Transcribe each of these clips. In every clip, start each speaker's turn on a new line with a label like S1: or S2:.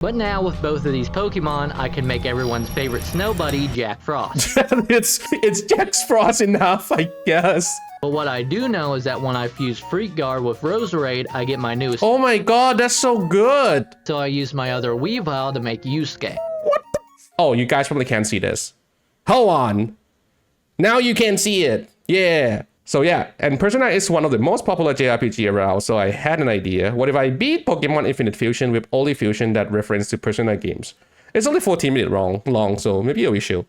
S1: But now with both of these Pokemon, I can make everyone's favorite snow buddy, Jack Frost.
S2: it's Jack Frost enough, I guess.
S1: But what I do know is that when I fuse Freak Guard with Roserade, I get my newest.
S2: Oh my god, that's so good.
S1: So I use my other Weavile to make Yusuke.
S2: What the? Oh, you guys probably can't see this. Hold on. Now you can see it. Yeah. So yeah, and Persona is one of the most popular JRPG around, so I had an idea. What if I beat Pokemon Infinite Fusion with only fusion that reference to Persona games? It's only 14 minutes long, so maybe a issue.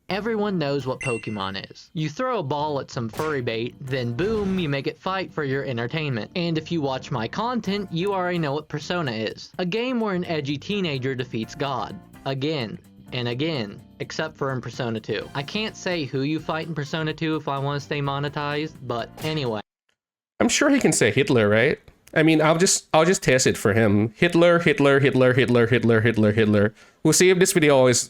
S1: Everyone knows what Pokemon is. You throw a ball at some furry bait, then boom, you make it fight for your entertainment. And if you watch my content, you already know what Persona is. A game where an edgy teenager defeats God. Again and again, except for in Persona 2. I can't say who you fight in Persona 2 if I want to stay monetized, but anyway.
S2: I'm sure he can say Hitler, right? I mean, I'll just test it for him. Hitler. We'll see if this video always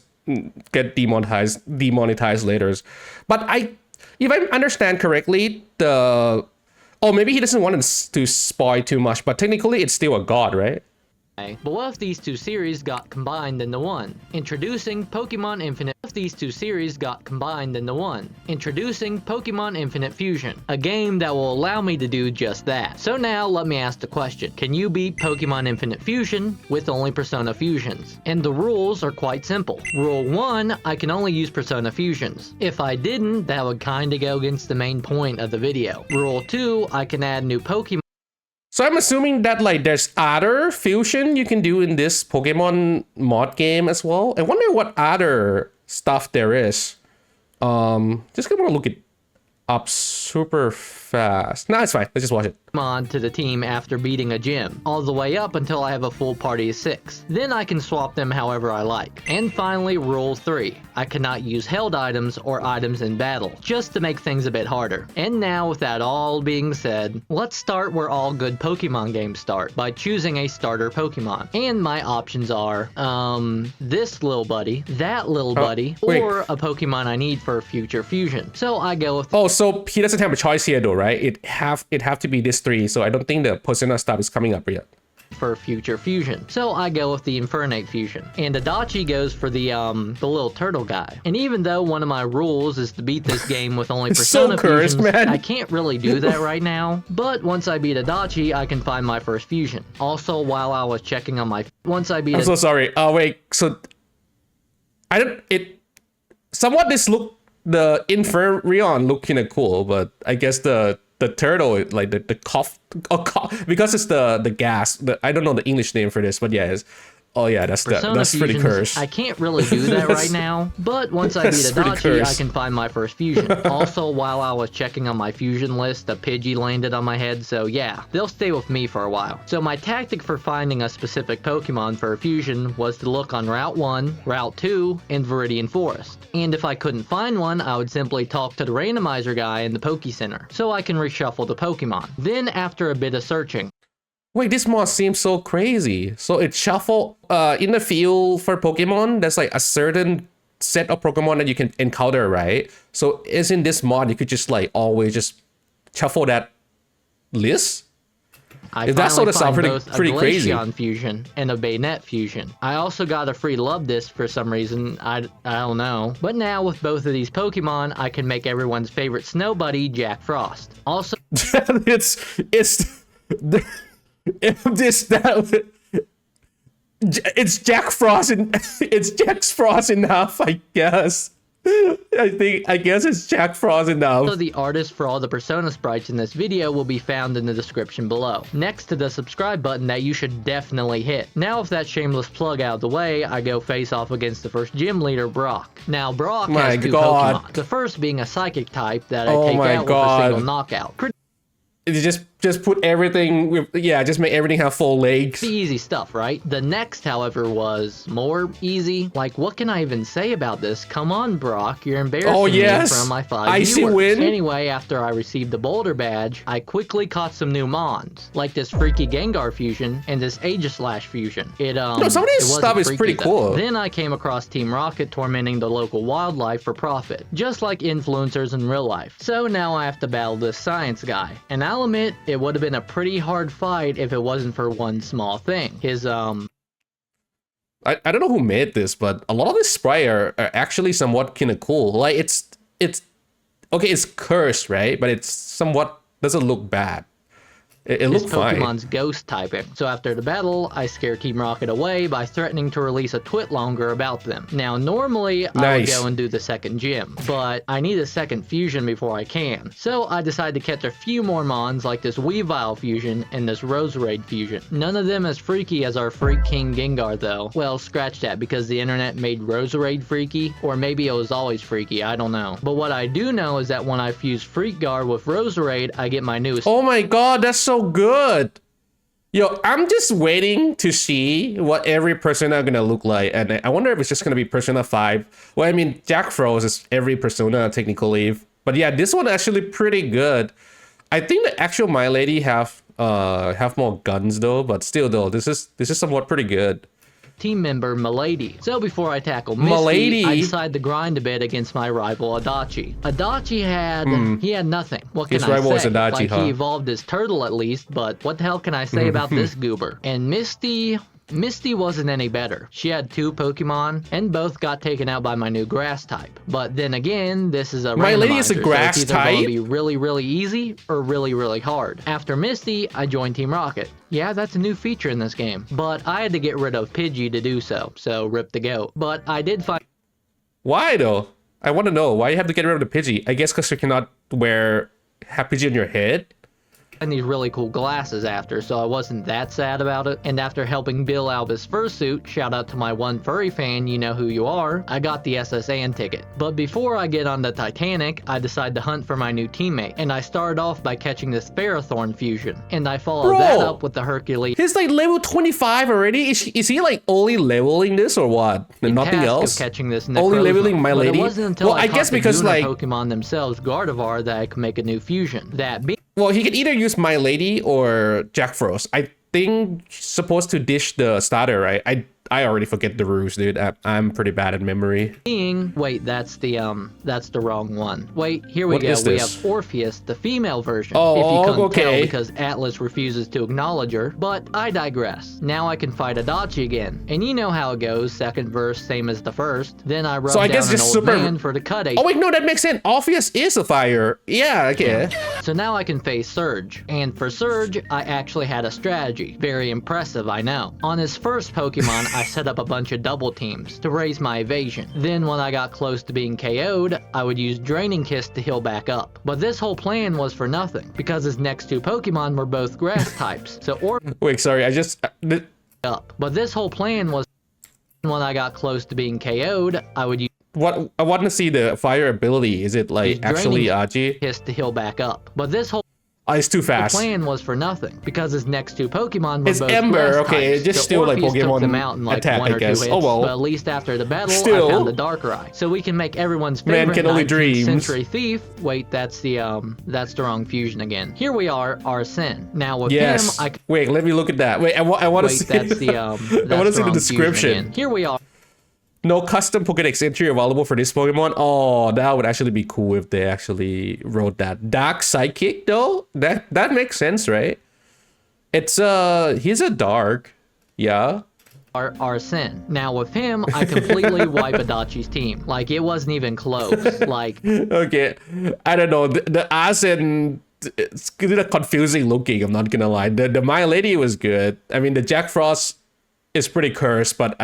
S2: get demonetized later. But if I understand correctly, maybe he doesn't want to spoil too much, but technically it's still a god, right?
S1: But what if these two series got combined into one? Introducing Pokemon Infinite. What if these two series got combined into one? Introducing Pokemon Infinite Fusion. A game that will allow me to do just that. So now let me ask the question. Can you beat Pokemon Infinite Fusion with only Persona Fusions? And the rules are quite simple. Rule 1, I can only use Persona Fusions. If I didn't, that would kinda go against the main point of the video. Rule 2, I can add new Pokemon.
S2: So I'm assuming that like there's other fusion you can do in this Pokemon mod game as well. I wonder what other stuff there is. Just gonna look it up super fast. No, it's fine. Let's just watch it.
S1: On to the team after beating a gym, all the way up until I have a full party of 6. Then I can swap them however I like. And finally, rule 3. I cannot use held items or items in battle, just to make things a bit harder. And now, with that all being said, let's start where all good Pokemon games start, by choosing a starter Pokemon. And my options are, this little buddy, that little buddy, or a Pokemon I need for future fusion. So I go with...
S2: Oh, so he doesn't have a choice here though, right? It have to be this 3, so I don't think the Persona stuff is coming up yet.
S1: For future fusion. So I go with the Infernape fusion. And Adachi goes for the little turtle guy. And even though one of my rules is to beat this game with only Persona fusions, man. I can't really do that right now. But once I beat Adachi, I can find my first fusion. Also, while I was checking on my... I'm
S2: so sorry. Oh, wait. So... Somewhat this look... The Inferion look kinda cool, but I guess the turtle, like the cough, because it's the gas. I don't know the English name for this, but yeah, that's pretty cursed.
S1: I can't really do that right now, but once I beat Adachi, I can find my first fusion. Also, while I was checking on my fusion list, a Pidgey landed on my head, so yeah, they'll stay with me for a while. So my tactic for finding a specific Pokemon for a fusion was to look on Route 1, Route 2, and Viridian Forest. And if I couldn't find one, I would simply talk to the randomizer guy in the Poke Center, so I can reshuffle the Pokemon. Then, after a bit of searching,
S2: wait, this mod seems so crazy. So it shuffle in the field for Pokemon, there's like a certain set of Pokemon that you can encounter, right? So is in this mod you could just like always just shuffle that list? That sort of sounds pretty crazy.
S1: A Glaceon fusion and a Bayonet fusion. I also got a free love disc for some reason. I don't know. But now with both of these Pokemon, I can make everyone's favorite snow buddy, Jack Frost. Also,
S2: it's Jack Frost and it's Jack Frost enough, I guess. I guess it's Jack Frost enough.
S1: So the artist for all the Persona sprites in this video will be found in the description below, next to the subscribe button that you should definitely hit. Now with that shameless plug out of the way, I go face off against the first gym leader, Brock. Now Brock has two Pokemon, the first being a psychic type that I take out with a single knockout.
S2: Just put everything with, just make everything have full legs.
S1: The easy stuff, right? The next, however, was more easy. Like, what can I even say about this? Come on, Brock, you're embarrassing me in front of my 5 viewers.
S2: Win.
S1: Anyway, after I received the Boulder badge, I quickly caught some new Mons, like this freaky Gengar fusion and this Aegislash fusion.
S2: Some of this stuff is pretty cool.
S1: Then I came across Team Rocket tormenting the local wildlife for profit, just like influencers in real life. So now I have to battle this science guy, and I'll admit, it would have been a pretty hard fight if it wasn't for one small thing. His
S2: I don't know who made this, but a lot of the sprite are actually somewhat kind of cool. Like it's okay, it's cursed, right? But it's somewhat doesn't look bad. It
S1: This
S2: looked fine.
S1: Pokemon's ghost typing, so after the battle, I scare Team Rocket away by threatening to release a Twitlonger about them. Now, normally, I would go and do the second gym, but I need a second fusion before I can. So I decide to catch a few more Mons like this Weavile fusion and this Roserade fusion. None of them as freaky as our Freak King Gengar though. Well, scratch that because the internet made Roserade freaky, or maybe it was always freaky, I don't know. But what I do know is that when I fuse Freakgar with Roserade, I get my newest—
S2: Oh my god, that's so good. Yo, I'm just waiting to see what every Persona gonna look like, and I wonder if it's just gonna be Persona 5. Well, I mean, Jack Frost is every Persona technically, but yeah, this one actually pretty good. I think the actual My Lady have more guns though, but still though, this is somewhat pretty good.
S1: team member Milady. So before I tackle Misty, I decide to grind a bit against my rival Adachi. Adachi had he had nothing. What can
S2: His
S1: I
S2: rival
S1: say?
S2: was Adachi,
S1: like
S2: huh?
S1: he evolved his turtle at least, but what the hell can I say about this goober? And Misty wasn't any better. She had 2 Pokemon, and both got taken out by my new grass type. But then again, this is a
S2: My Lady is a
S1: randomizer,
S2: grass
S1: so it's either going
S2: type?
S1: to be really, really easy or really, really hard. After Misty, I joined Team Rocket. Yeah, that's a new feature in this game. But I had to get rid of Pidgey to do so rip the goat. But I did find—
S2: Why though? I want to know why you have to get rid of the Pidgey. I guess because you cannot wear Pidgey on your head.
S1: these really cool glasses after, so I wasn't that sad about it. And after helping Bill out his fursuit, shout out to my one furry fan, you know who you are, I got the SSN ticket. But before I get on the Titanic, I decide to hunt for my new teammate, and I started off by catching this Ferrothorn fusion, and I followed that up with the Hercules.
S2: He's like level 25 already. Is he like only leveling this or what? Nothing else?
S1: Catching this
S2: only leveling My Lady.
S1: But it wasn't until I
S2: guess
S1: caught the
S2: because
S1: Lunar
S2: like
S1: Pokemon themselves, Gardevoir, that I could make a new fusion. That being—
S2: well, he could either use My Lady or Jack Frost. I think he's supposed to dish the starter, right? I already forget the rules, dude. I'm pretty bad at memory.
S1: Wait, that's the wrong one. Wait, here we
S2: What
S1: go.
S2: is
S1: We
S2: this?
S1: have Orpheus, the female version.
S2: Oh,
S1: if you couldn't
S2: okay.
S1: tell, because Atlas refuses to acknowledge her. But I digress. Now I can fight Adachi again, and you know how it goes. Second verse, same as the first. Then I rub
S2: So I
S1: down
S2: guess
S1: an
S2: just
S1: old
S2: super-
S1: man for the cut
S2: Oh wait, no, that makes sense. Orpheus is a fire. Yeah, okay.
S1: So now I can face Surge. And for Surge, I actually had a strategy. Very impressive, I know. On his first Pokemon, I set up a bunch of double teams to raise my evasion. Then when I got close to being KO'd, I would use Draining Kiss to heal back up. But this whole plan was for nothing, because his next 2 Pokemon were both grass types. So
S2: Wait, sorry, I just...
S1: up. But this whole plan was when I got close to being KO'd, I would use
S2: What I want to see the fire ability. Is it like actually Aji?
S1: Kiss to heal back up. But this whole
S2: It's too fast.
S1: plan was for nothing, because his next 2 Pokemon were
S2: It's
S1: both
S2: Ember,
S1: grass
S2: okay,
S1: types.
S2: just
S1: So
S2: still like
S1: Orpheus took
S2: Pokemon
S1: them out in like
S2: attack,
S1: 1
S2: I
S1: or 2
S2: guess.
S1: hits.
S2: Oh, well.
S1: But at least after the battle,
S2: Still.
S1: I found the Darkrai. So we can make everyone's
S2: Man
S1: favorite
S2: can only
S1: 19th
S2: dreams.
S1: century thief. Wait, that's the wrong fusion again. Here we are, Arsene. Now with
S2: Yes.
S1: him,
S2: Wait, let me look at that. Wait, I want to
S1: wait,
S2: see.
S1: that's the
S2: I want to see the
S1: wrong fusion
S2: description.
S1: again. Here we are.
S2: No custom Pokédex entry available for this Pokemon. Oh, that would actually be cool if they actually wrote that. Dark Psychic though? That makes sense, right? It's he's a dark. Yeah.
S1: Arsene. Now with him, I completely wipe Adachi's team. Like it wasn't even close. Like
S2: Okay. I don't know. The Arsene, it's kind of confusing looking, I'm not gonna lie. The My Lady was good. I mean the Jack Frost is pretty cursed, but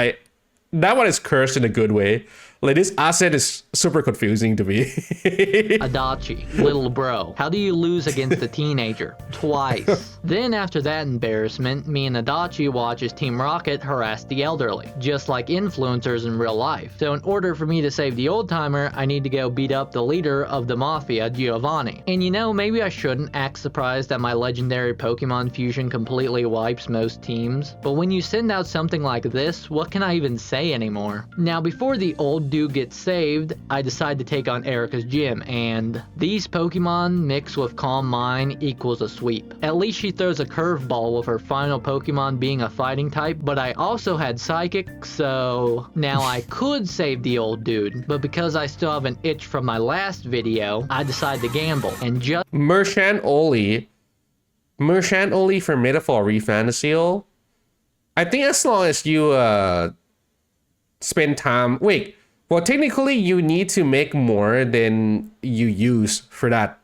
S2: that one is cursed in a good way. Like this Arsene is super confusing to me.
S1: Adachi, little bro, how do you lose against a teenager? Twice. Then after that embarrassment, me and Adachi watch as Team Rocket harass the elderly, just like influencers in real life. So in order for me to save the old timer, I need to go beat up the leader of the Mafia, Giovanni. And you know, maybe I shouldn't act surprised that my legendary Pokemon fusion completely wipes most teams, but when you send out something like this, what can I even say anymore? Now before the old dude gets saved, I decide to take on Erica's gym, and these Pokemon mixed with Calm Mind equals a sweep. At least she throws a curveball with her final Pokemon being a fighting type, but I also had Psychic, so now I could save the old dude, but because I still have an itch from my last video, I decide to gamble, and just
S2: Merchant Oli for Metaphor Refantasial. I think as long as you spend time. Wait, well, technically you need to make more than you use for that.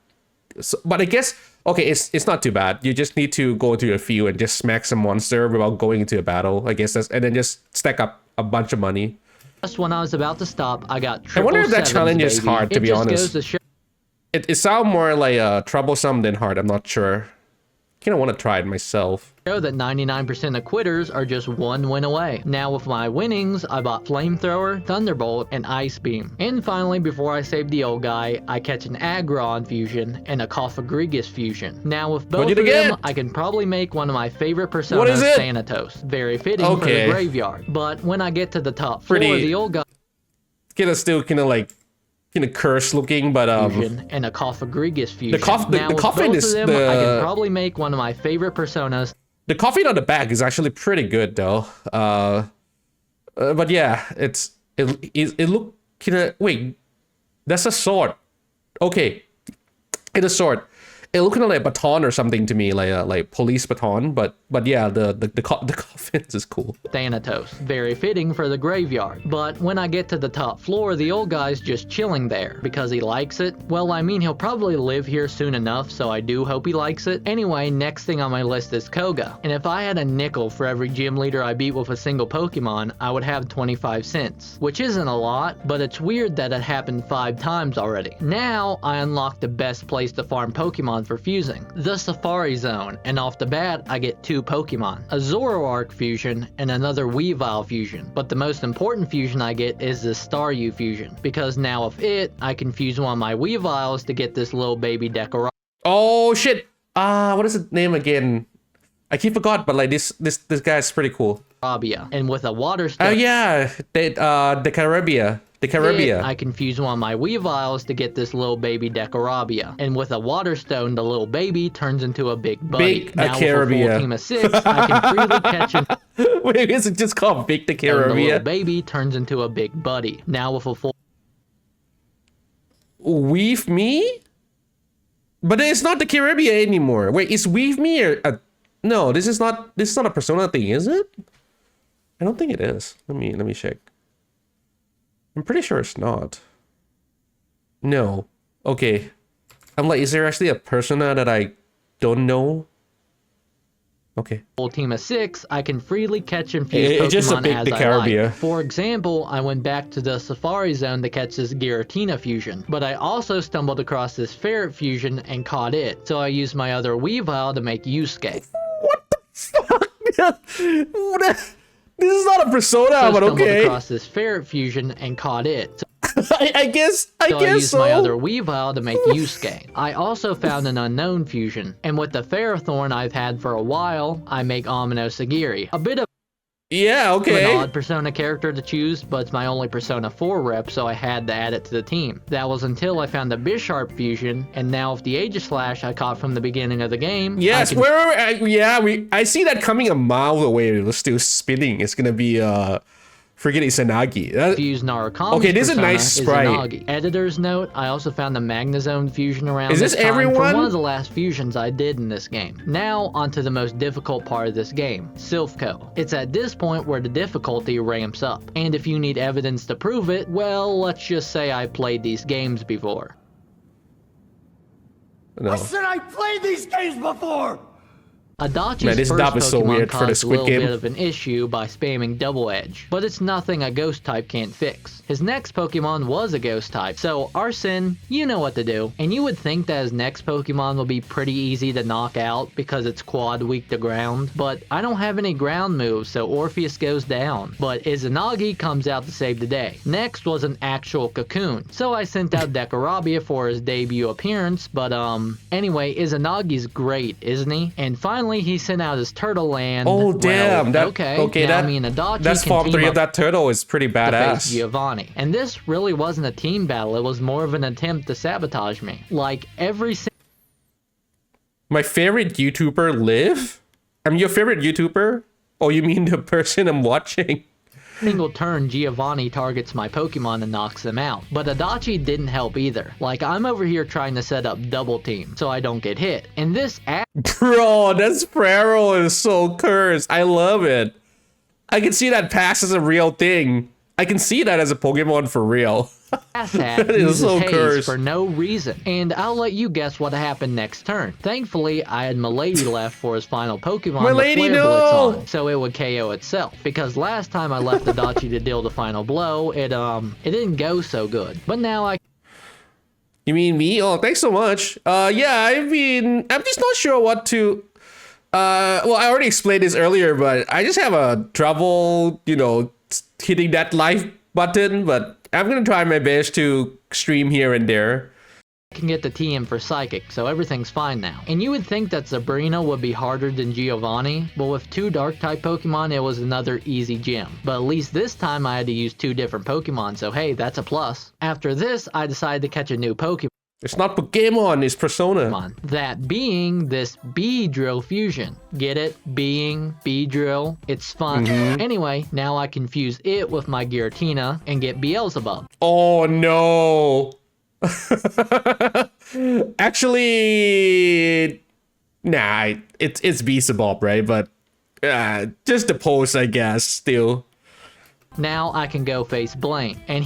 S2: So, but I guess, okay, it's not too bad. You just need to go to a field and just smack some monster without going into a battle. I guess that's, and then just stack up a bunch of money.
S1: Just when I was about to stop, I got
S2: I wonder if that
S1: 777s,
S2: challenge is
S1: baby.
S2: hard, to be honest.
S1: Goes to show
S2: It sounds more like troublesome than hard. I'm not sure. Kind of want to try it myself.
S1: that 99% of quitters are just one win away. Now with my winnings, I bought Flamethrower, Thunderbolt, and Ice Beam. And finally, before I save the old guy, I catch an Aggron fusion and a Cophagrigus fusion. Now with both of them, I can probably make one of my favorite personas, Thanatos. Very fitting for the graveyard. But when I get to the top floor, the old guy
S2: still kind of like curse looking, but
S1: fusion and a Cophagrigus fusion.
S2: The coffin is
S1: I can probably make one of my favorite personas.
S2: The coffin on the back is actually pretty good though. But yeah, it look kind of, wait, that's a sword. Okay, it's a sword. It looked kind of like a baton or something to me, like police baton. But yeah, the coffin is cool.
S1: Thanatos, very fitting for the graveyard. But when I get to the top floor, the old guy's just chilling there because he likes it. Well, I mean, he'll probably live here soon enough, so I do hope he likes it. Anyway, next thing on my list is Koga. And if I had a nickel for every gym leader I beat with a single Pokemon, I would have 25 cents, which isn't a lot, but it's weird that it happened 5 times already. Now I unlocked the best place to farm Pokemon for fusing, the Safari Zone, and off the bat I get 2 Pokemon, a Zoroark fusion and another Weavile fusion. But the most important fusion I get is the Staryu fusion, because now with it I can fuse one of my Weaviles to get this little baby Decorah.
S2: Oh shit! What is his name again? I keep forgot, but like this guy's pretty cool.
S1: And with a water stone.
S2: Oh yeah, the Caribbean. The Caribbean.
S1: I can fuse one of my Weaviles to get this little baby Decorabia. And with a water stone, the little baby turns into a big buddy. Now with a full team of 6, I can freely catch him.
S2: Wait, is it just called Big the Caribbean?
S1: And the little baby turns into a big buddy. Now with a full...
S2: Weave Me? But it's not the Caribbean anymore. Wait, is Weave Me or... No, this is not a Persona thing, is it? I don't think it is. Let me check. I'm pretty sure it's not. No. Okay. I'm like, is there actually a persona that I don't know? Okay.
S1: Full team of 6, I can freely catch and fuse Pokemon
S2: just a big
S1: as I like. For example, I went back to the Safari Zone to catch this Giratina fusion, but I also stumbled across this Ferret fusion and caught it, so I used my other Weavile to make Yusuke.
S2: What the fuck? This is not a Persona, but okay. I stumbled
S1: across this Ferret fusion and caught it.
S2: I guess
S1: I used my other Weavile to make Yusuke. I also found an unknown fusion, and with the Ferrothorn I've had for a while, I make Amino Sagiri. A bit of an odd Persona character to choose, but it's my only Persona 4 rep, so I had to add it to the team. That was until I found the Bisharp fusion, and now with the Aegislash I caught from the beginning of the game.
S2: Yes, I see that coming a mile away. It's still spinning. It's gonna be forget Izanagi.
S1: Fuse Narukami's
S2: okay, this is a nice sprite.
S1: Izanagi. Editor's note, I also found the Magnezone fusion around
S2: this
S1: time
S2: everyone?
S1: from one of the last fusions I did in this game. Now, onto the most difficult part of this game, Silph Co. It's at this point where the difficulty ramps up. And if you need evidence to prove it, well, let's just say I played these games before.
S2: No.
S3: I said I played these games before!
S1: Adachi's first Pokemon caused a little bit of an issue by spamming Double Edge, but it's nothing a Ghost type can't fix. His next Pokemon was a Ghost type, so Arsene, you know what to do. And you would think that his next Pokemon will be pretty easy to knock out because it's quad weak to ground, but I don't have any ground moves, so Orpheus goes down. But Izanagi comes out to save the day. Next was an actual Cocoon, so I sent out Decorabia for his debut appearance, but anyway, Izanagi's great, isn't he? And finally, he sent out his Turtle Land.
S2: Oh damn!
S1: Well, now me and Adachi
S2: that's form 3 of that turtle is pretty badass.
S1: Giovanni, and this really wasn't a team battle. It was more of an attempt to sabotage me. Like every.
S2: My favorite YouTuber live? I'm your favorite YouTuber? Oh, you mean the person I'm watching?
S1: Single turn, Giovanni targets my Pokemon and knocks them out. But Adachi didn't help either. Like, I'm over here trying to set up double team so I don't get hit. And this
S2: Bro, that Sparrow is so cursed. I love it. I can see that pass as a real thing. I can see that as a Pokemon for real.
S1: Asshat
S2: is
S1: uses
S2: so
S1: haze
S2: cursed.
S1: for no reason, and I'll let you guess what happened next turn. Thankfully, I had Milady left for his final Pokemon,
S2: Milady,
S1: the Flare
S2: no!
S1: Blitz on, so it would KO itself. Because last time I left Adachi to deal the final blow, it didn't go so good. But now I
S2: You mean me? Oh, thanks so much. Yeah, I mean, I'm just not sure what to... well, I already explained this earlier, but I just have a trouble, you know, hitting that live button, but I'm gonna try my best to stream here and there.
S1: can get the TM for Psychic, so everything's fine now. And you would think that Sabrina would be harder than Giovanni, but with 2 Dark-type Pokemon, it was another easy gym. But at least this time I had to use 2 different Pokemon, so hey, that's a plus. After this, I decided to catch a new Pokemon.
S2: It's not Pokemon, it's Persona.
S1: That being this Beedrill fusion. Get it? Beedrill. It's fun. Anyway, now I can fuse it with my Giratina and get Beelzebub.
S2: Oh no. Actually, nah, it's Beelzebub, right? But just the pose, I guess, still.
S1: Now I can go face Blaine. And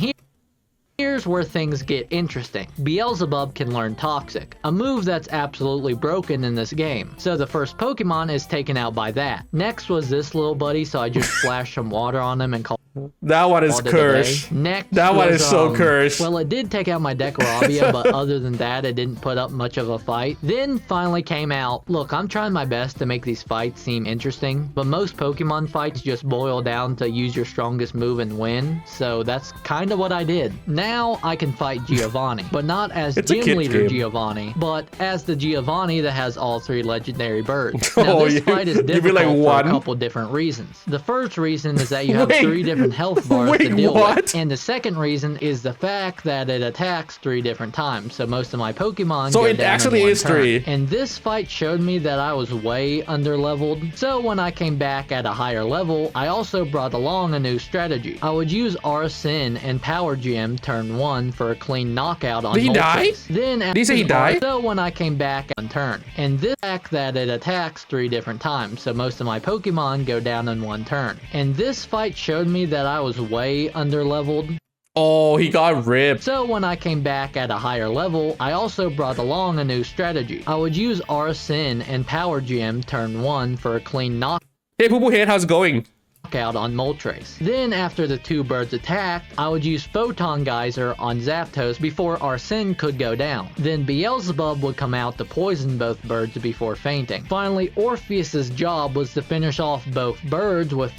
S1: here's where things get interesting. Beelzebub can learn Toxic, a move that's absolutely broken in this game. So the first Pokemon is taken out by that. Next was this little buddy, so I just splashed some water on him and called
S2: that one is cursed.
S1: Next
S2: that one is so cursed.
S1: Well, it did take out my Decorabia, but other than that, it didn't put up much of a fight. Then finally came out, look, I'm trying my best to make these fights seem interesting, but most Pokemon fights just boil down to use your strongest move and win, so that's kind of what I did. Now I can fight Giovanni, but not as Gym Leader Giovanni, but as the Giovanni that has all 3 legendary birds. Now this fight is difficult for a couple different reasons. The first reason is that you have 3 different health bars to deal with, and the second reason is the fact that it attacks 3 different times, so most of my Pokemon go down actually in one turn. 3. And this fight showed me that I was way underleveled, so when I came back at a higher level, I also brought along a new strategy. I would use Arsene and Power Gem turn 1 for a clean knockout on Moltres. Did he die? Then did he say he died? So when I came back on turn, and this fact that it attacks 3 different times, so most of my Pokemon go down in 1 turn. And this fight showed me that I was way underleveled.
S2: Oh, he got ripped.
S1: So when I came back at a higher level, I also brought along a new strategy. I would use Arsene and Power Gem turn 1 for a clean knockout.
S2: Hey, Poo Poo Head, how's it going?
S1: Out on Moltres. Then after the 2 birds attacked, I would use Photon Geyser on Zapdos before Arsene could go down. Then Beelzebub would come out to poison both birds before fainting. Finally, Orpheus's job was to finish off both birds with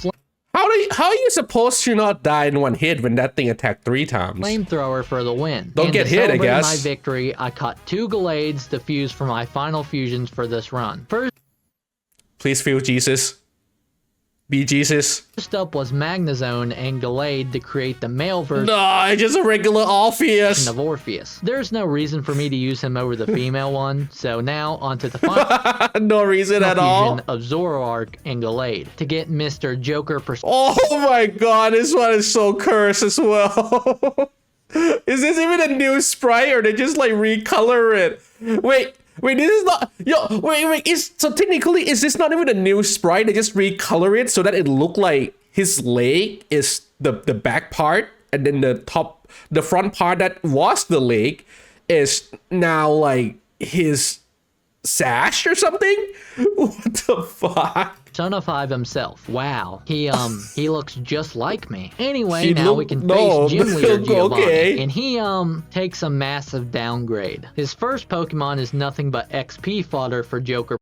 S2: How are you supposed to not die in 1 hit when that thing attacked 3 times?
S1: Flamethrower for the win.
S2: Don't get hit, I guess.
S1: To celebrate my victory, I caught 2 Gallades to fuse for my final fusions for this run.
S2: Please fuse Jesus. Be Jesus.
S1: First up was Magnezone and Gallade to create the male version
S2: no, just a regular Orpheus.
S1: Of Orpheus. There's no reason for me to use him over the female one, so now onto the final
S2: no reason at all.
S1: Of Zoroark and Gallade to get Mr. Joker
S2: Oh my god, this one is so cursed as well. Is this even a new sprite or they just like recolor it? Wait, this is not... Yo, wait, so technically, is this not even a new sprite? They just recolor it so that it look like his leg is the back part, and then the front part that was the leg is now like his sash or something? What the fuck?
S1: Persona 5 himself. Wow. He looks just like me. Anyway, now we can face Gym Leader Giovanni. And he takes a massive downgrade. His first Pokemon is nothing but XP fodder for Joker.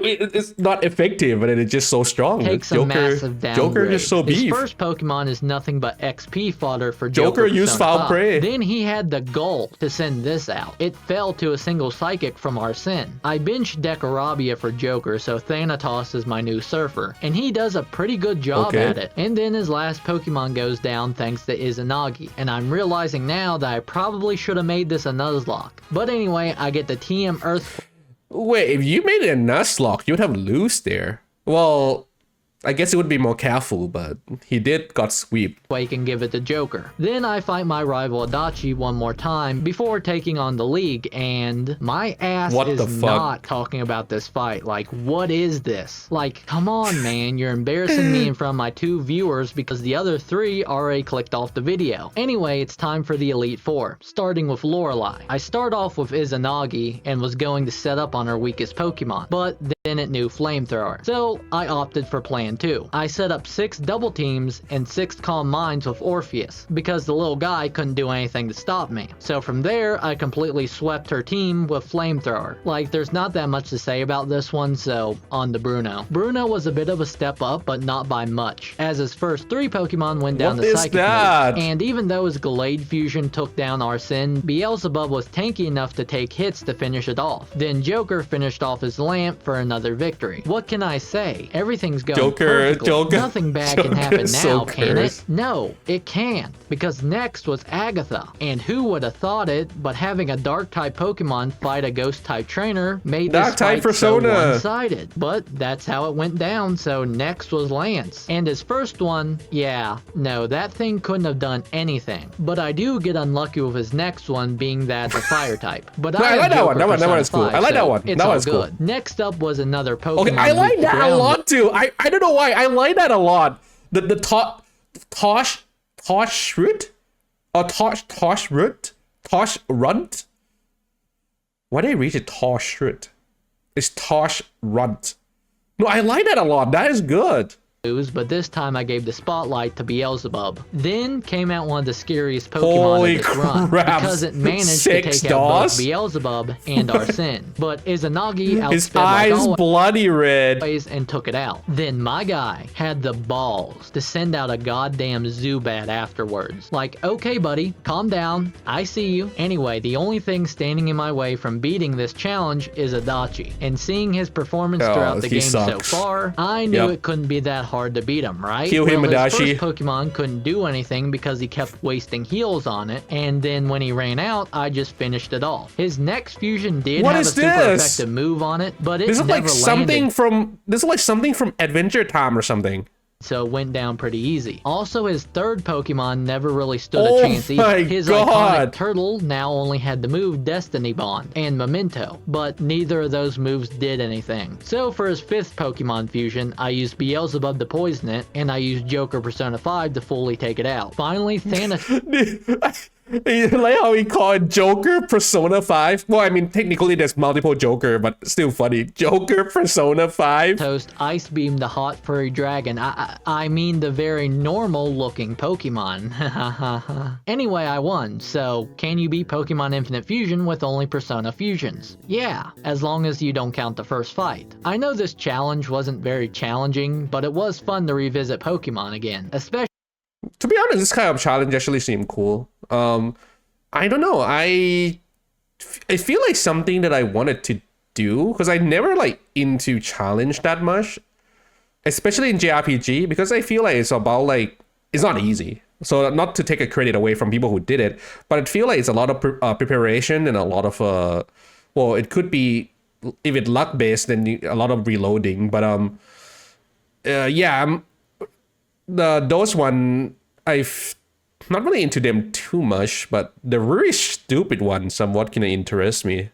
S2: It's not effective, but it's just so strong.
S1: Takes a massive downgrade.
S2: Joker is so beef.
S1: His first Pokemon is nothing but XP fodder for Joker.
S2: Used foul prey.
S1: Then he had the goal to send this out. It fell to a single Psychic from Arsene. I benched Decorabia for Joker, so Thanatos is my new Surfer, and he does a pretty good job at it. And then his last Pokemon goes down thanks to Izanagi, and I'm realizing now that I probably should have made this a Nuzlocke. But anyway, I get the TM Earth.
S2: Wait, if you made it a Nuzlocke, you would have lose there. Well, I guess it would be more careful, but he got sweep.
S1: Wake and give it to Joker. Then I fight my rival Adachi one more time before taking on the League, and my ass
S2: What
S1: is
S2: the fuck?
S1: not talking about this fight. Like, what is this? Like, come on, man, you're embarrassing me in front of my 2 viewers because the other 3 already clicked off the video. Anyway, it's time for the Elite Four, starting with Lorelei. I start off with Izanagi and was going to set up on her weakest Pokemon, but then it knew Flamethrower. So I opted for plan 2. I set up 6 double teams and 6 Calm Minds with Orpheus, because the little guy couldn't do anything to stop me. So from there, I completely swept her team with Flamethrower. Like, there's not that much to say about this one, so on to Bruno. Bruno was a bit of a step up, but not by much, as his first 3 Pokemon went down to Psychic mode. And even though his Glade Fusion took down Arsene, Beelzebub was tanky enough to take hits to finish it off. Then Joker finished off his Lamp for another victory. What can I say? Everything's going perfectly. Nothing bad can happen now, can it? No, it can't, because next was Agatha. And who would have thought it, but having a Dark-type Pokemon fight a Ghost-type trainer made this fight so one-sided. But that's how it went down, so next was Lance. And his first one, yeah, no, that thing couldn't have done anything. But I do get unlucky with his next one being that the Fire-type. But
S2: I like that one. That one's cool. I like that one.
S1: It's
S2: that
S1: all
S2: one's
S1: good.
S2: Cool.
S1: Next up was another Pokemon.
S2: Okay, I like that a lot too. I don't know why. I like that a lot. The Tosh Root? Or Tosh Root? Tosh Runt? Why did I reach it Tosh Root? It's Tosh Runt. No, I like that a lot. That is good.
S1: But this time I gave the spotlight to Beelzebub. Then came out one of the scariest Pokemon in this run, because it managed to take out both Beelzebub and Arsene. But Izanagi outsped
S2: his eyes
S1: like always
S2: bloody red
S1: and took it out. Then my guy had the balls to send out a goddamn Zubat afterwards. Like, okay buddy, calm down, I see you. Anyway, the only thing standing in my way from beating this challenge is Adachi. And seeing his performance throughout the game so far, I knew it couldn't be that hard to beat him, right?
S2: Kill him, Adachi.
S1: His first Pokemon couldn't do anything because he kept wasting heals on it, and then when he ran out, I just finished it off. His next fusion did have a super effective move on it, but it never landed. This is like something from Adventure Time or something. So it went down pretty easy. Also, his third Pokemon never really stood a chance either. His iconic Turtle now only had the move Destiny Bond and Memento, but neither of those moves did anything. So for his 5th Pokemon fusion, I used Beelzebub to poison it, and I used Joker Persona 5 to fully take it out. Finally, Thanos... Like how he called Joker Persona 5. Well, I mean, technically there's multiple Joker, but still funny. Joker Persona 5. Toast Ice Beam the hot furry dragon. I mean the very normal looking Pokemon. Anyway, I won. So, can you beat Pokemon Infinite Fusion with only Persona fusions? Yeah, as long as you don't count the first fight. I know this challenge wasn't very challenging, but it was fun to revisit Pokemon again, especially. To be honest, this kind of challenge actually seemed cool. I don't know. I feel like something that I wanted to do, because I never like into challenge that much, especially in JRPG, because I feel like it's about like, it's not easy. So not to take a credit away from people who did it, but I feel like it's a lot of preparation and a lot of, well, it could be, if it's luck based, then a lot of reloading. But yeah, those one, I've not really into them too much, but the really stupid one somewhat can interest me.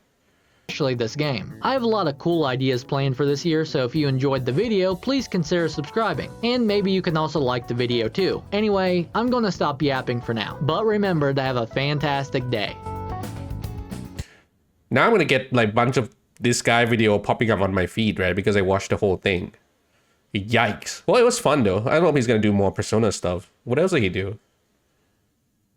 S1: Especially this game. I have a lot of cool ideas planned for this year, so if you enjoyed the video, please consider subscribing. And maybe you can also like the video too. Anyway, I'm gonna stop yapping for now, but remember to have a fantastic day. Now I'm gonna get like a bunch of this guy video popping up on my feed, right? Because I watched the whole thing. Yikes. Well, it was fun though. I don't know if he's gonna do more Persona stuff. What else did he do?